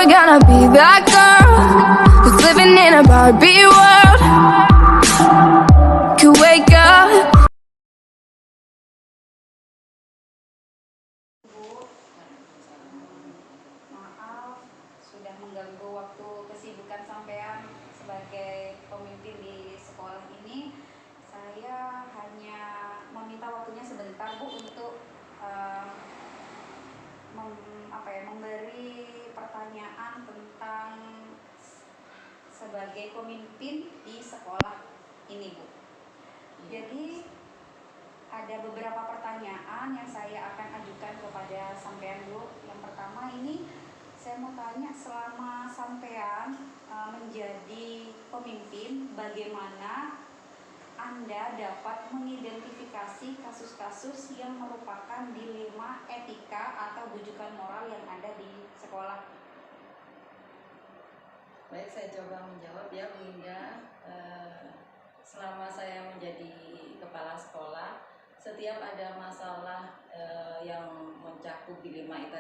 never gonna be that girl who's living in a Barbie world. Could wake up. Maaf sudah mengganggu waktu kesibukan sampean sebagai pemimpin di sekolah ini. Saya hanya meminta waktunya sebentar Bu untuk memberi pertanyaan tentang sebagai pemimpin di sekolah ini Bu. Jadi ada beberapa pertanyaan yang saya akan ajukan kepada sampean Bu. Yang pertama ini saya mau tanya, selama sampean menjadi pemimpin, bagaimana Anda dapat mengidentifikasi kasus-kasus yang merupakan dilema etika atau bujukan moral yang ada di sekolah? Baik, saya coba menjawab ya Bu Indah. Selama saya menjadi kepala sekolah, setiap ada masalah yang mencakup dilema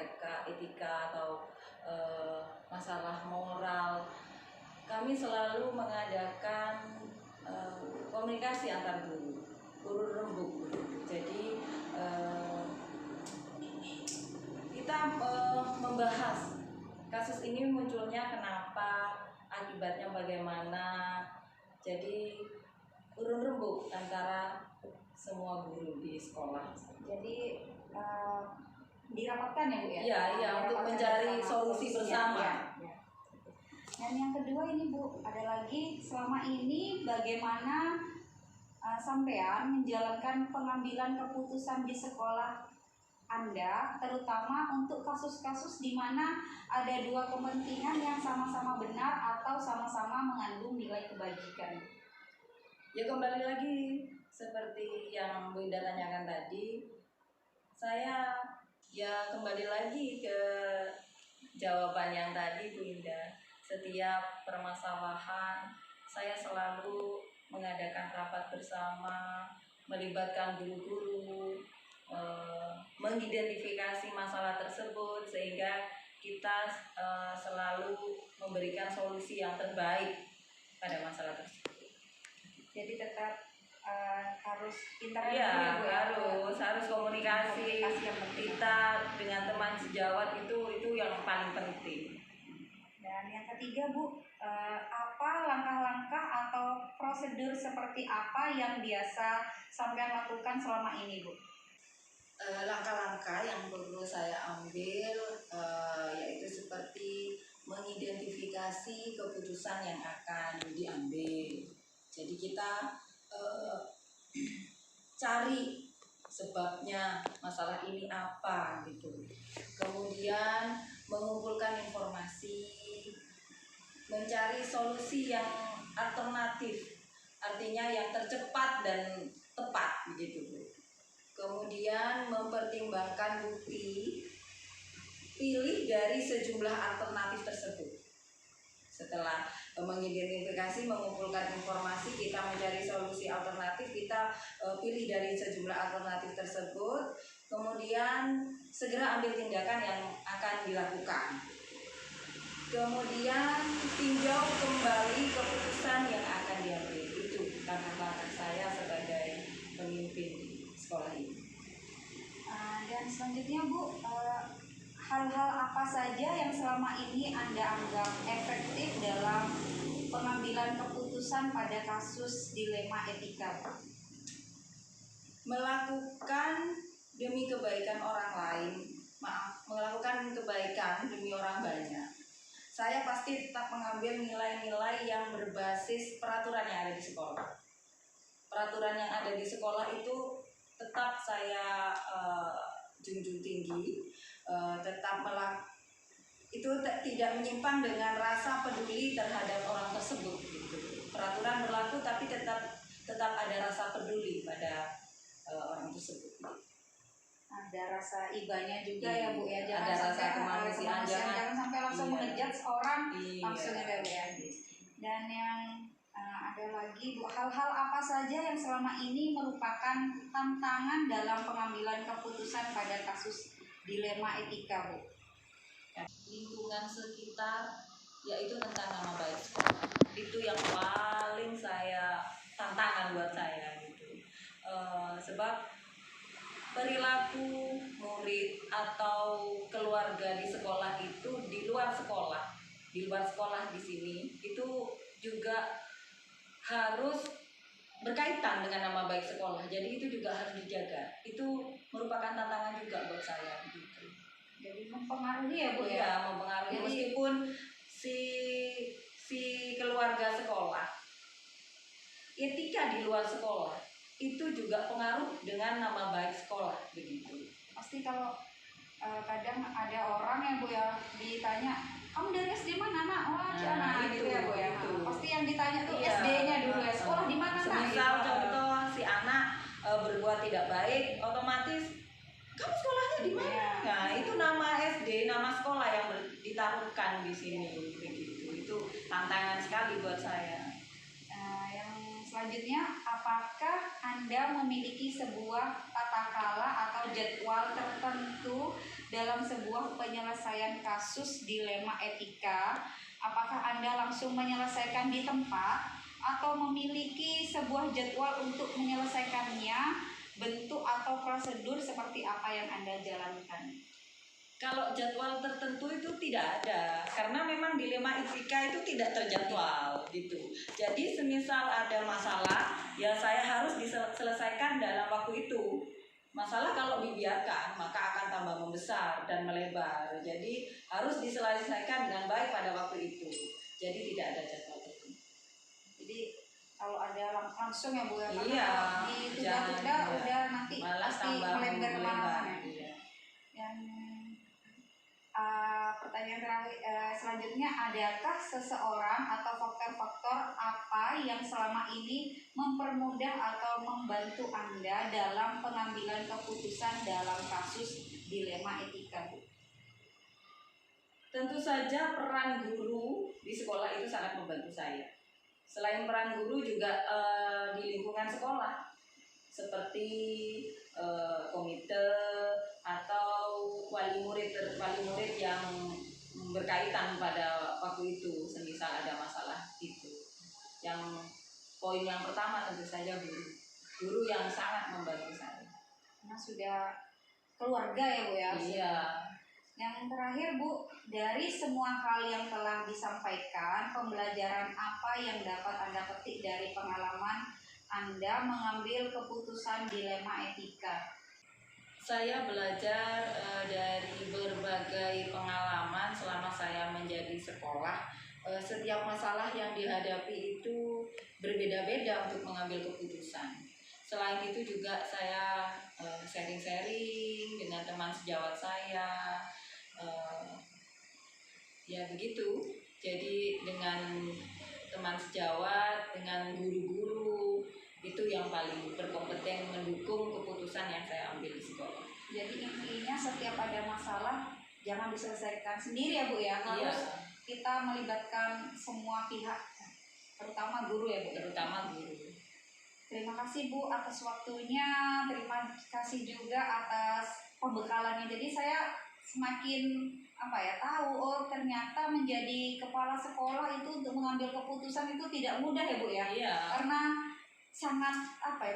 etika atau masalah moral, kami selalu mengadakan komunikasi antar guru, urun rembuk. Jadi kita membahas kasus ini munculnya kenapa, akibatnya bagaimana. Jadi urun rembuk antara semua guru di sekolah. Jadi dirapatkan ya Bu ya? Iya, untuk mencari solusi bersama. Ya. Dan yang kedua ini Bu, ada lagi, selama ini bagaimana sampean menjalankan pengambilan keputusan di sekolah Anda, terutama untuk kasus-kasus di mana ada dua kepentingan yang sama-sama benar atau sama-sama mengandung nilai kebajikan? Ya, kembali lagi seperti yang Bu Indah tanyakan tadi, saya ya kembali lagi ke jawaban yang tadi Bu Indah. Setiap permasalahan saya selalu mengadakan rapat bersama, melibatkan guru-guru, mengidentifikasi masalah tersebut sehingga kita selalu memberikan solusi yang terbaik pada masalah tersebut. Jadi tetap harus pintar ya, harus komunikasi yang kita dengan teman sejawat itu yang paling penting. Dan yang ketiga Bu, apa langkah-langkah atau prosedur seperti apa yang biasa sampean lakukan selama ini Bu? Langkah-langkah yang perlu saya ambil yaitu seperti mengidentifikasi keputusan yang akan diambil. Jadi kita cari sebabnya masalah ini apa gitu. Kemudian mengumpulkan informasi, mencari solusi yang alternatif, artinya yang tercepat dan tepat begitu. Kemudian mempertimbangkan bukti, pilih dari sejumlah alternatif tersebut. Setelah mengidentifikasi, mengumpulkan informasi, kita mencari solusi alternatif, kita pilih dari sejumlah alternatif tersebut, kemudian segera ambil tindakan yang akan dilakukan. Kemudian tinjau kembali keputusan yang akan diambil. Itu langkah-langkah saya sebagai pemimpin di sekolah ini. Dan selanjutnya Bu, hal-hal apa saja yang selama ini Anda anggap efektif dalam pengambilan keputusan pada kasus dilema etika? Melakukan demi kebaikan orang lain, melakukan kebaikan demi orang banyak. Saya pasti tetap mengambil nilai-nilai yang berbasis peraturan yang ada di sekolah. Peraturan yang ada di sekolah itu tetap saya junjung tinggi, itu tidak menyimpang dengan rasa peduli terhadap orang tersebut. Gitu. Peraturan berlaku tapi tetap ada rasa peduli pada orang tersebut. Ada rasa ibanya juga ya Bu ya, jangan ada sampai rasa kemanusiaan, jangan sampai langsung ngejudge orang langsung ya Bu ya. Dan yang ada lagi Bu, hal-hal apa saja yang selama ini merupakan tantangan dalam pengambilan keputusan pada kasus dilema etika Bu? Lingkungan lingkungan sekitar, yaitu tentang nama baik sekolah. Itu yang paling saya tantangan buat saya gitu. Sebab perilaku murid atau keluarga di sekolah itu di luar sekolah di sini itu juga harus berkaitan dengan nama baik sekolah. Jadi itu juga harus dijaga. Itu merupakan tantangan juga buat saya gitu. Jadi mempengaruhi ya Bu ya? Iya, mempengaruhi. Jadi, meskipun si keluarga sekolah, etika di luar sekolah itu juga pengaruh dengan nama baik sekolah begitu. pasti kalau kadang ada orang ya Bu ya ditanya, kamu dari SD mana nak? Wah Ciana gitu ya Bu ya. Itu. Pasti yang ditanya tuh Iya. SD-nya dulu ya, sekolah di mana nak? Misal Gitu. contoh si anak berbuat tidak baik, otomatis kamu sekolahnya di mana? Iya. Nah itu nama SD, nama sekolah yang ditaruhkan di sini begitu. Itu tantangan sekali buat saya. Yang selanjutnya, apakah Anda memiliki sebuah tata kala atau jadwal tertentu dalam sebuah penyelesaian kasus dilema etika? Apakah Anda langsung menyelesaikan di tempat atau memiliki sebuah jadwal untuk menyelesaikannya? Bentuk atau prosedur seperti apa yang Anda jalankan? Kalau jadwal tertentu itu tidak ada, karena memang dilema etika itu tidak terjadwal gitu. Jadi semisal ada masalah, ya saya harus diselesaikan dalam waktu itu. Masalah kalau dibiarkan maka akan tambah membesar dan melebar. Jadi harus diselesaikan dengan baik pada waktu itu. Jadi tidak ada jadwal tertentu. Jadi kalau ada langsung ya Bu ya, karena Iya, kalau ditunda-tunda jangan, udah nanti malah pasti tambah melebar kemana-mana. Iya. Yang pertanyaan terakhir selanjutnya, adakah seseorang atau faktor-faktor apa yang selama ini mempermudah atau membantu Anda dalam pengambilan keputusan dalam kasus dilema etika, Bu? Tentu saja peran guru di sekolah itu sangat membantu saya. Selain peran guru juga di lingkungan sekolah seperti komite atau wali murid yang berkaitan pada waktu itu, semisal ada masalah itu. Yang poin yang pertama tentu saja guru yang sangat membantu saya. Karena sudah keluarga ya Bu ya. Iya. Yang terakhir Bu, dari semua hal yang telah disampaikan, pembelajaran apa yang dapat Anda petik dari pengalaman Anda mengambil keputusan dilema etika? Saya belajar dari berbagai pengalaman selama saya menjadi sekolah. Setiap masalah yang dihadapi itu berbeda-beda untuk mengambil keputusan. Selain itu juga saya sharing-sharing dengan teman sejawat saya. Ya begitu. Jadi dengan teman sejawat, dengan guru-guru, itu yang paling berkompeten mendukung keputusan yang saya ambil di sekolah. Jadi intinya setiap ada masalah jangan diselesaikan sendiri ya Bu ya, harus kita melibatkan semua pihak, terutama guru ya Bu. Terutama guru. Terima kasih Bu atas waktunya, terima kasih juga atas pembekalannya. Jadi saya semakin tahu ternyata menjadi kepala sekolah itu untuk mengambil keputusan itu tidak mudah ya Bu ya. Iya. Karena sangat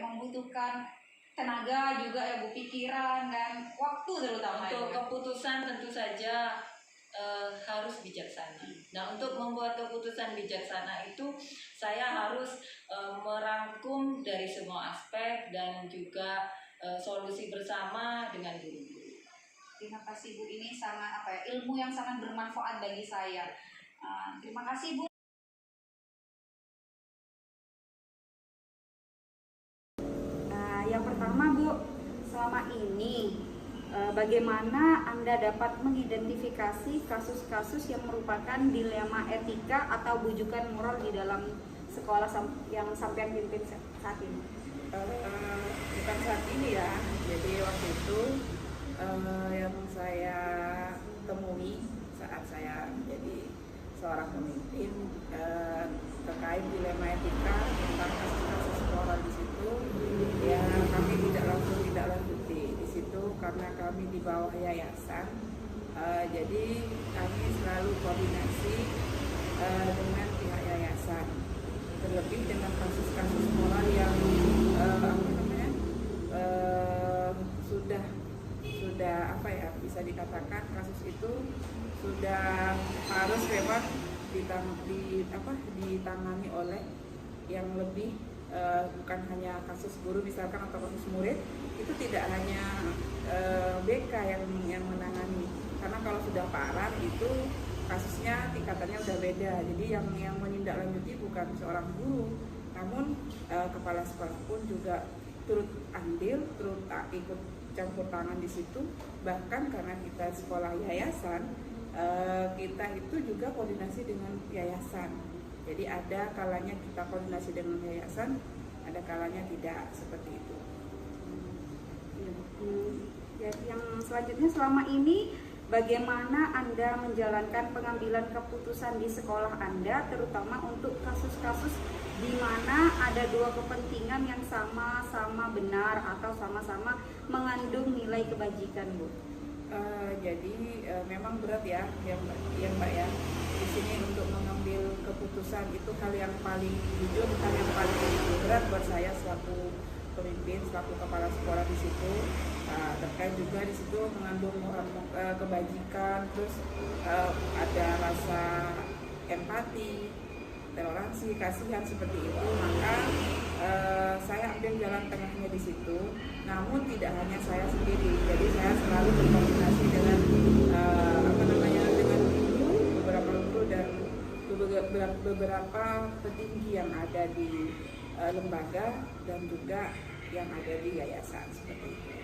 membutuhkan tenaga juga ya Bu, pikiran dan waktu terutama. Untuk keputusan tentu saja harus bijaksana. Nah, untuk membuat keputusan bijaksana itu saya harus merangkum dari semua aspek dan juga solusi bersama dengan guru-guru. Terima kasih Bu, ini sangat ilmu yang sangat bermanfaat bagi saya. Terima kasih Bu. Yang pertama Bu, selama ini bagaimana Anda dapat mengidentifikasi kasus-kasus yang merupakan dilema etika atau bujukan moral di dalam sekolah yang sampean pimpin saat ini? Bukan saat ini ya, jadi waktu itu yang saya temui saat saya menjadi seorang pemimpin terkait dilema etika tentang kasus-kasus moral di situ, ya kami tidak lanjuti di situ karena kami di bawah yayasan. Jadi kami selalu koordinasi dengan pihak yayasan, terlebih dengan kasus-kasus sekolah yang sudah bisa dikatakan kasus itu sudah harus memang ditangani oleh yang lebih, bukan hanya kasus guru misalkan atau kasus murid. Itu tidak hanya BK yang menangani, karena kalau sudah parah itu kasusnya tingkatannya udah beda. Jadi yang menindaklanjuti bukan seorang guru, namun kepala sekolah pun juga turut andil, ikut campur tangan di situ. Bahkan karena kita sekolah yayasan, kita itu juga koordinasi dengan yayasan. Jadi ada kalanya kita koordinasi dengan yayasan, ada kalanya tidak, seperti itu. Jadi yang selanjutnya, selama ini bagaimana Anda menjalankan pengambilan keputusan di sekolah Anda, terutama untuk kasus-kasus di mana ada dua kepentingan yang sama-sama benar atau sama-sama mengandung nilai kebajikan, Bu? Jadi memang berat ya Mbak ya. Di sini untuk mengambil keputusan itu hal yang paling jujur, hal yang paling berat buat saya selaku pemimpin, selaku kepala sekolah di situ. Terkait juga di situ mengandung kebajikan, terus ada rasa empati, toleransi, kasihan, seperti itu. Maka saya ambil jalan tengahnya di situ. Namun tidak hanya saya sendiri, jadi saya selalu berkoordinasi dengan dengan beberapa guru dan beberapa petinggi yang ada di lembaga dan juga yang ada di yayasan, seperti itu.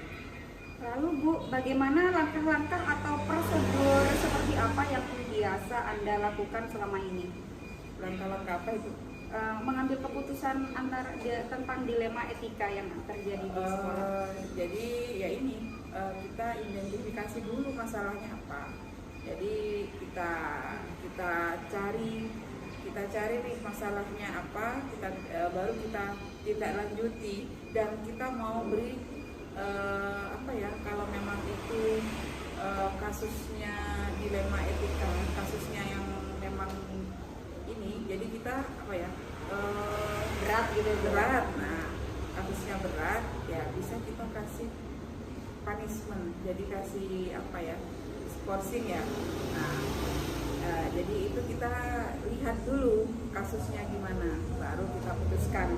Lalu Bu, bagaimana langkah-langkah atau prosedur seperti apa yang biasa Anda lakukan selama ini? Langkah-langkah apa itu? Mengambil keputusan tentang dilema etika yang terjadi di sekolah. Jadi ya ini, kita identifikasi dulu masalahnya apa. Jadi kita cari nih masalahnya apa, baru kita tindak lanjuti, dan kita mau beri kalau memang itu kasusnya dilema etika, kasusnya yang memang ini, jadi kita berat. Nah, kasusnya berat, ya bisa kita kasih punishment, jadi kasih scoring ya. Nah, jadi itu kita lihat dulu kasusnya gimana, baru kita putuskan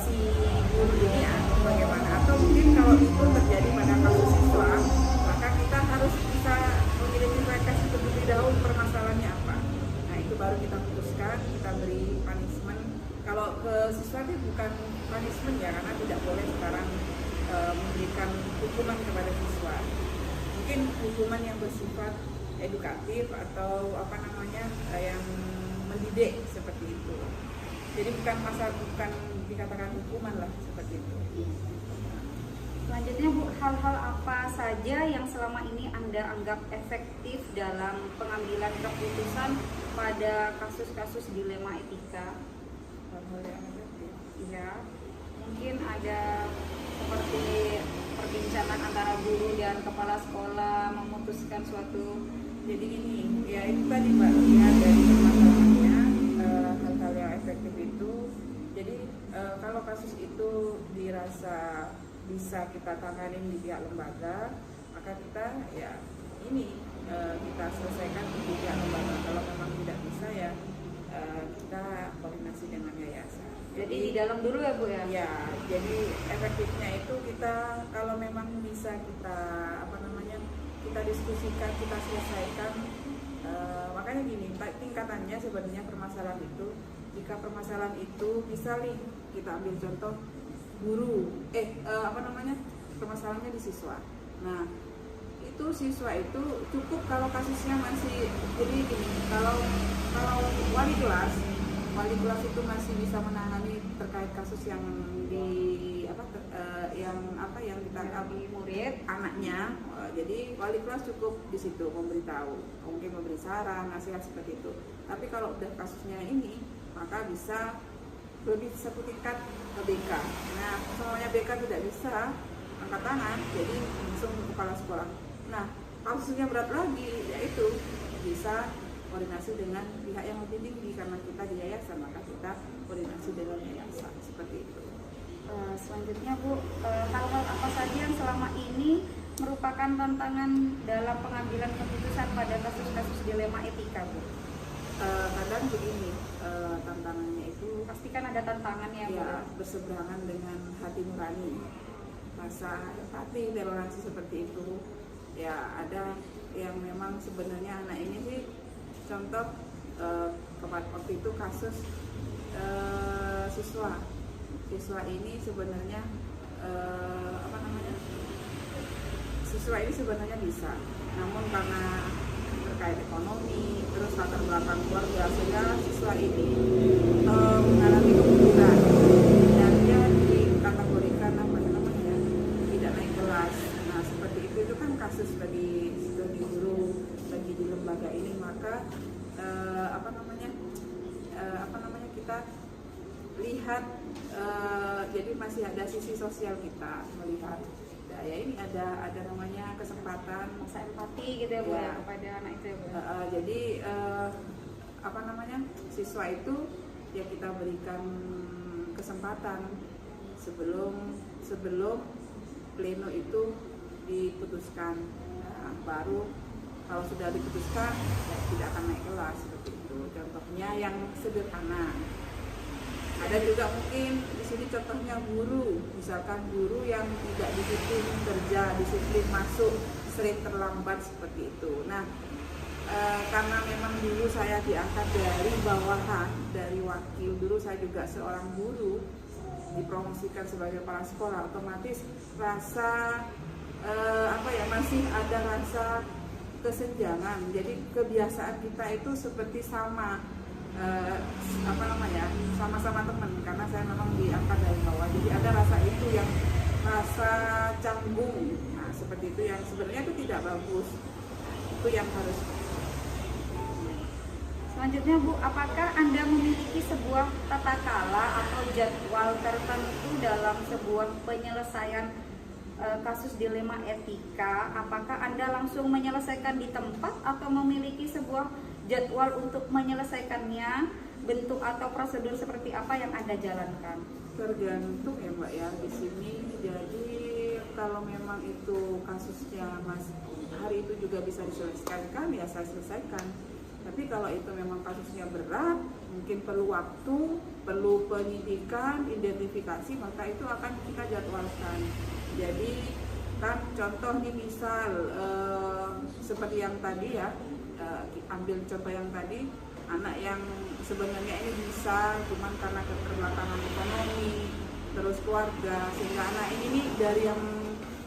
si guru ini bagaimana. Atau mungkin kalau itu terjadi pada kasus siswa, maka kita harus bisa memiliki refleksi terlebih dahulu permasalahannya apa. Nah, itu baru kita putuskan, kita beri punishment. Kalau ke siswa itu bukan punishment ya, karena tidak boleh sekarang memberikan hukuman kepada siswa. Mungkin hukuman yang bersifat edukatif atau yang mendidik, seperti itu. Jadi bukan dikatakan hukuman lah, seperti itu. Selanjutnya Bu, hal-hal apa saja yang selama ini Anda anggap efektif dalam pengambilan keputusan pada kasus-kasus dilema etika? Hal-hal yang efektif. Ya, mungkin ada seperti perbincangan antara guru dan kepala sekolah memutuskan suatu. Jadi ini, ya itu tadi Mbak, lihat dari permasalahannya, hal-hal yang efektif itu. Jadi kalau kasus itu dirasa bisa kita tanganin di pihak lembaga, maka kita kita selesaikan di pihak lembaga. Kalau memang tidak bisa ya kita koordinasi dengan yayasan. Jadi di dalam dulu ya Bu ya? Ya, jadi efektifnya itu kita kalau memang bisa kita kita diskusikan, kita selesaikan. Makanya gini, tingkatannya sebenarnya permasalahan itu. Jika permasalahan itu misalnya kita ambil contoh guru, permasalahannya di siswa. Nah, itu siswa itu cukup kalau kasusnya masih, jadi gini, kalau wali kelas itu masih bisa menangani terkait kasus yang yang ditangkap murid anaknya. Jadi wali kelas cukup di situ memberitahu, mungkin memberi saran, nasihat, seperti itu. Tapi kalau udah kasusnya ini, maka bisa lebih satu tingkat ke BK. Nah, semuanya BK tidak bisa angkat tangan, jadi langsung ke kepala sekolah. Nah, kasusnya berat lagi, yaitu bisa koordinasi dengan pihak yang lebih tinggi, karena kita di yayasan maka kita koordinasi dengan yayasan seperti itu. Selanjutnya Bu, hal-hal apa saja yang selama ini merupakan tantangan dalam pengambilan keputusan pada kasus-kasus dilema etika Bu? Kadang begini, tantangannya itu Pastikan ada tantangan ya Bu. ya berseberangan dengan hati nurani, rasa empati, toleransi seperti itu. Ya ada yang memang sebenarnya anak ini sih, contoh kemarin waktu itu kasus siswa ini sebenarnya siswa ini sebenarnya bisa, namun karena terkait ekonomi terus latar belakang keluarga sehingga siswa ini mengalami kemunduran dan dia dikategorikan tidak naik kelas. Nah seperti itu kan kasus bagi guru, bagi di lembaga ini, maka kita lihat jadi masih ada sisi sosial kita melihat ya ini ada namanya kesempatan Masa empati gitu ya Bu Ya. ya kepada anak itu ya Bu. jadi siswa itu ya kita berikan kesempatan sebelum pleno itu diputuskan. Nah, baru kalau sudah diputuskan ya tidak akan naik kelas seperti itu. Contohnya yang sederhana. Ada juga mungkin di sini contohnya guru, misalkan guru yang tidak disiplin kerja, disiplin masuk, sering terlambat seperti itu. Nah, karena memang dulu saya diangkat dari bawahan, dari wakil, dulu saya juga seorang guru, dipromosikan sebagai kepala sekolah, otomatis rasa masih ada rasa kesenjangan. Jadi kebiasaan kita itu seperti sama. Sama-sama teman, karena saya memang diangkat dari bawah, jadi ada rasa itu yang rasa canggung. Nah seperti itu yang sebenarnya itu tidak bagus, itu yang harus. Selanjutnya Bu, apakah Anda memiliki sebuah tata kala atau jadwal tertentu dalam sebuah penyelesaian kasus dilema etika? Apakah Anda langsung menyelesaikan di tempat atau memiliki sebuah jadwal untuk menyelesaikannya? Bentuk atau prosedur seperti apa yang Anda jalankan? Tergantung ya Mbak ya di sini. Jadi kalau memang itu kasusnya hari itu juga bisa diselesaikan ya saya selesaikan. Tapi kalau itu memang kasusnya berat, mungkin perlu waktu, perlu penyidikan, identifikasi, maka itu akan kita jadwalkan. Jadi kan contoh nih misal seperti yang tadi ya, ambil contoh yang tadi, anak yang sebenarnya ini bisa, cuman karena keterbelakangan ekonomi, terus keluarga, sehingga anak ini nih dari yang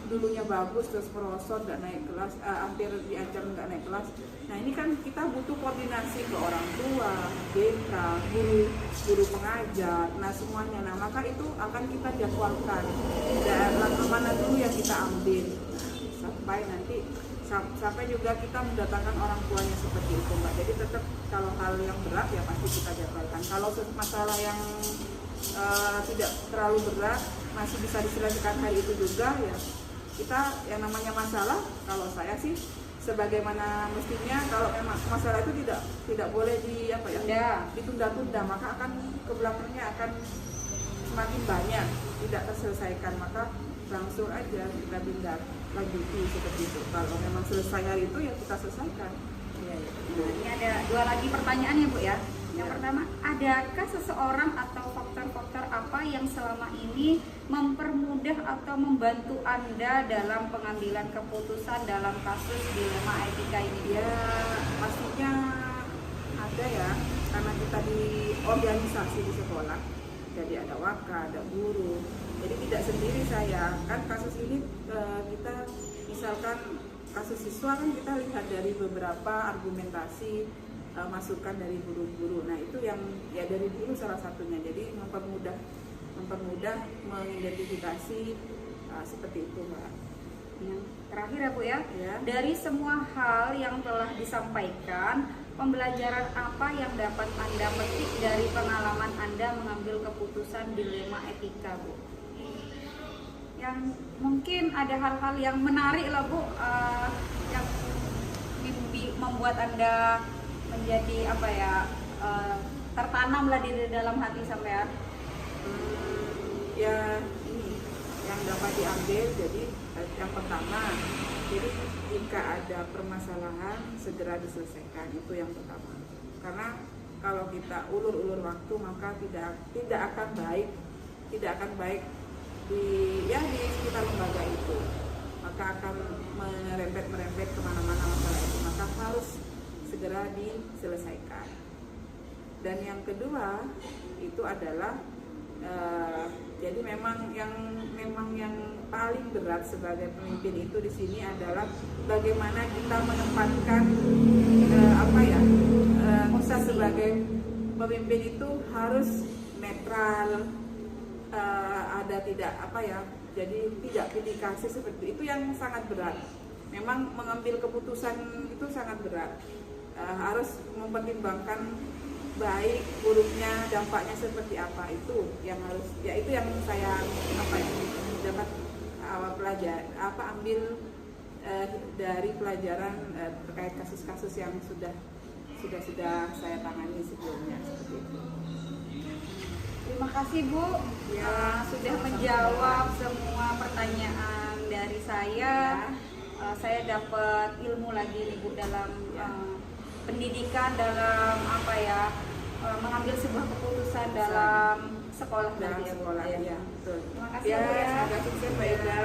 dulunya bagus terus merosot, nggak naik kelas, hampir diancam nggak naik kelas. Nah ini kan kita butuh koordinasi ke orang tua, BK, guru pengajar, nah semuanya. Nah maka itu akan kita jadwalkan dan langkah mana dulu yang kita ambil, sampai juga kita mendatangkan orang tuanya seperti itu Mbak. Jadi tetap kalau hal yang berat ya pasti kita jadwalkan. Kalau masalah yang tidak terlalu berat masih bisa diselesaikan hari itu juga ya. Kita yang namanya masalah, kalau saya sih sebagaimana mestinya, kalau memang masalah itu tidak boleh ditunda-tunda, maka akan ke belakangnya akan semakin banyak tidak terselesaikan, maka langsung aja kita tindak lanjuti seperti itu. Kalau memang selesai hari itu ya kita selesaikan. Nah, ini ada dua lagi pertanyaan ya Bu ya. Yang pertama, adakah seseorang atau faktor-faktor apa yang selama ini mempermudah atau membantu Anda dalam pengambilan keputusan dalam kasus dilema etika ini? Ya pastinya ada ya, karena kita di organisasi di sekolah, jadi ada waka, ada guru. Jadi tidak sendiri saya, kan kasus ini kita misalkan kasus siswa kan kita lihat dari beberapa argumentasi, masukan dari guru-guru. Nah itu yang ya dari guru salah satunya, jadi mempermudah mengidentifikasi seperti itu Mbak. Yang terakhir ya Bu ya, Ya. dari semua hal yang telah disampaikan, pembelajaran apa yang dapat Anda petik dari pengalaman Anda mengambil keputusan dilema etika Bu? Yang mungkin ada hal-hal yang menarik lah Bu, yang membuat Anda menjadi apa ya, tertanam lah di dalam hati sampean? Ya ini yang dapat diambil. Jadi yang pertama, jadi jika ada permasalahan segera diselesaikan, itu yang pertama. Karena kalau kita ulur-ulur waktu maka tidak akan baik di sekitar lembaga itu, maka akan merembet kemana-mana masalah itu, maka harus segera diselesaikan. Dan yang kedua itu adalah jadi memang yang paling berat sebagai pemimpin itu di sini adalah bagaimana kita menempatkan kita sebagai pemimpin itu harus netral, ada tidak jadi tidak pilih kasih seperti itu, yang sangat berat. Memang mengambil keputusan itu sangat berat, harus mempertimbangkan baik buruknya, dampaknya seperti apa, itu yang harus, ya itu yang saya dapat ambil dari pelajaran terkait kasus-kasus yang sudah saya tangani sebelumnya, seperti itu. Terima kasih Bu, sudah menjawab semua pertanyaan dari saya. Saya dapat ilmu lagi nih Bu dalam pendidikan, dalam mengambil sebuah keputusan dalam sekolah. Dalam sekolah, ya betul. Terima kasih Bu ya. Semoga sukses Mbak Ida.